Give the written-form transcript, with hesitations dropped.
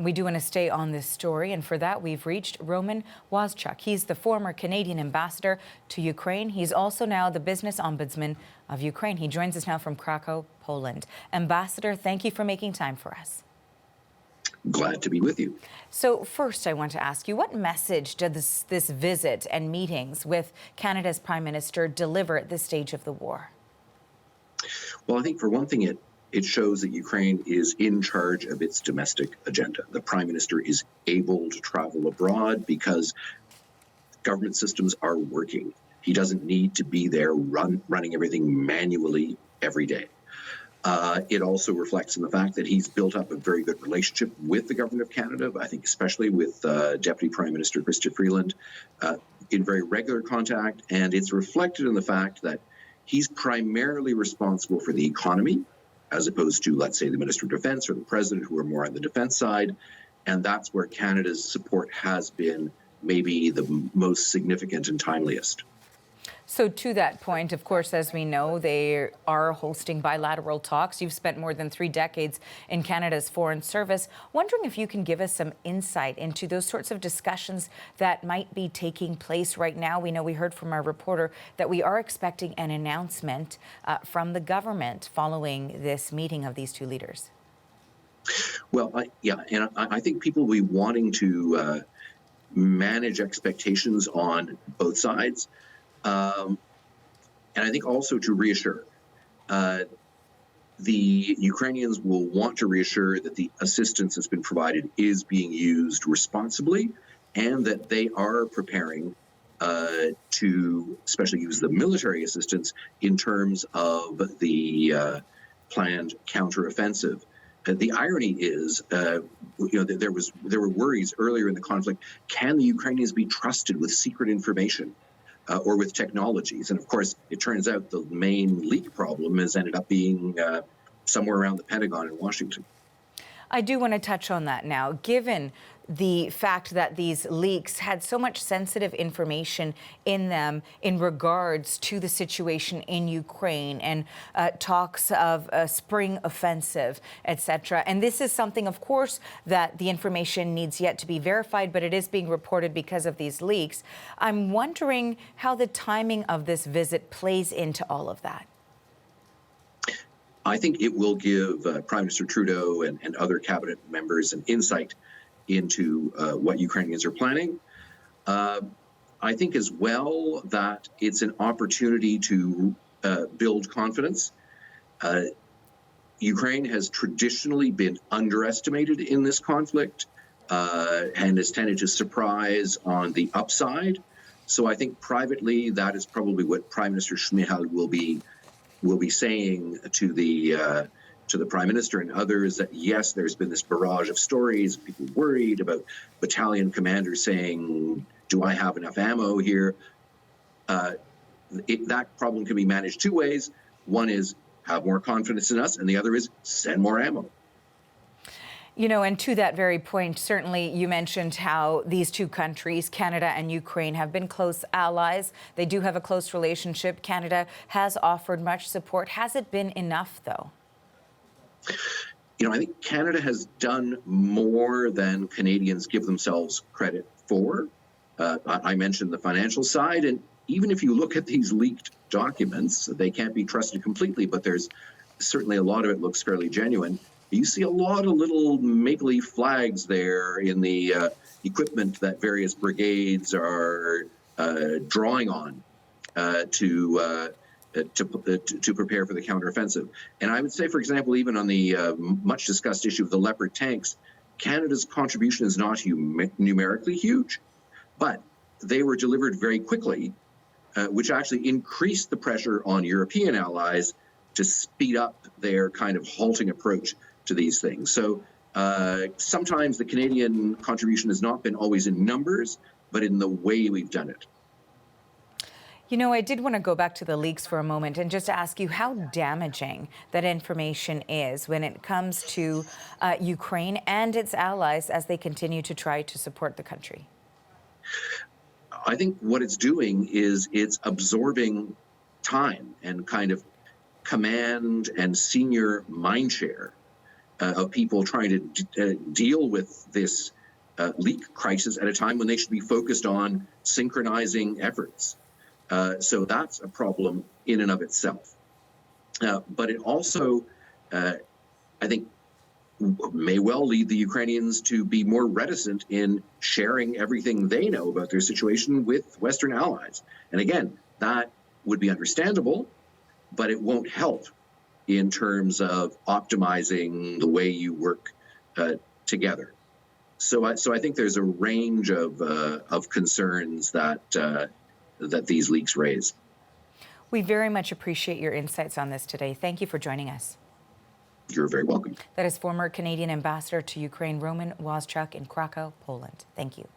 We do want to stay on this story, and for that we've reached Roman Waschuk. He's the former Canadian ambassador to Ukraine. He's also now the business-ombudsman of Ukraine. He joins us now from Krakow, Poland. Ambassador, thank you for making time for us. Glad to be with you. So first, I want to ask you, what message does this visit and meetings with Canada's Prime Minister deliver at this stage of the war? Well, I think for one thing, it shows that Ukraine is in charge of its domestic agenda. The Prime Minister is able to travel abroad because government systems are working. He doesn't need to be there running everything manually every day. It also reflects in the fact that he's built up a very good relationship with the government of Canada, I think especially with Deputy Prime Minister Chrystia Freeland, in very regular contact. And it's reflected in the fact that he's primarily responsible for the economy, as opposed to, let's say, the Minister of Defense or the President, who are more on the defense side. And that's where Canada's support has been maybe the most significant and timeliest. So to that point, of course, as we know, they are hosting bilateral talks. You've spent more than 3 decades in Canada's Foreign Service. Wondering if you can give us some insight into those sorts of discussions that might be taking place right now. We know we heard from our reporter that we are expecting an announcement from the government following this meeting of these two leaders. Well, I think people will be wanting to manage expectations on both sides. And I think also to reassure, the Ukrainians will want to reassure that the assistance that's been provided is being used responsibly, and that they are preparing to especially use the military assistance in terms of the planned counteroffensive. The irony is, there were worries earlier in the conflict: can the Ukrainians be trusted with secret information? Or with technologies. And of course, it turns out the main leak problem has ended up being somewhere around the Pentagon in Washington. I do want to touch on that now, given the fact that these leaks had so much sensitive information in them in regards to the situation in Ukraine and talks of a spring offensive, etc. And this is something, of course, that the information needs yet to be verified, but it is being reported because of these leaks. I'm wondering how the timing of this visit plays into all of that. I think it will give Prime Minister Trudeau and other cabinet members an insight into what Ukrainians are planning. I think as well that it's an opportunity to build confidence. Ukraine has traditionally been underestimated in this conflict and has tended to surprise on the upside. So I think privately that is probably what Prime Minister Shmyhal will be saying to the Prime Minister and others, that yes, there's been this barrage of stories, people worried about battalion commanders saying, do I have enough ammo here? That problem can be managed 2 ways. One is have more confidence in us, and the other is send more ammo. You know, and to that very point, certainly you mentioned how these two countries, Canada and Ukraine, have been close allies. They do have a close relationship. Canada has offered much support. Has it been enough, though? You know, I think Canada has done more than Canadians give themselves credit for. I mentioned the financial side, and even if you look at these leaked documents, they can't be trusted completely, but there's certainly a lot of it looks fairly genuine. You see a lot of little maple leaf flags there in the equipment that various brigades are drawing on to prepare for the counteroffensive. And I would say, for example, even on the much discussed issue of the Leopard tanks, Canada's contribution is not numerically huge, but they were delivered very quickly, which actually increased the pressure on European allies to speed up their kind of halting approach to these things. So sometimes the Canadian contribution has not been always in numbers, but in the way we've done it. You know, I did want to go back to the leaks for a moment and just ask you how damaging that information is when it comes to Ukraine and its allies as they continue to try to support the country. I think what it's doing is it's absorbing time and kind of command and senior mindshare of people trying to deal with this leak crisis at a time when they should be focused on synchronizing efforts. So that's a problem in and of itself. But it also, I think, may well lead the Ukrainians to be more reticent in sharing everything they know about their situation with Western allies. And again, that would be understandable, but it won't help in terms of optimizing the way you work together. So I think there's a range of concerns that that these leaks raise. We very much appreciate your insights on this today. Thank you for joining us. You're very welcome. That is former Canadian ambassador to Ukraine, Roman Waschuk in Krakow, Poland. Thank you.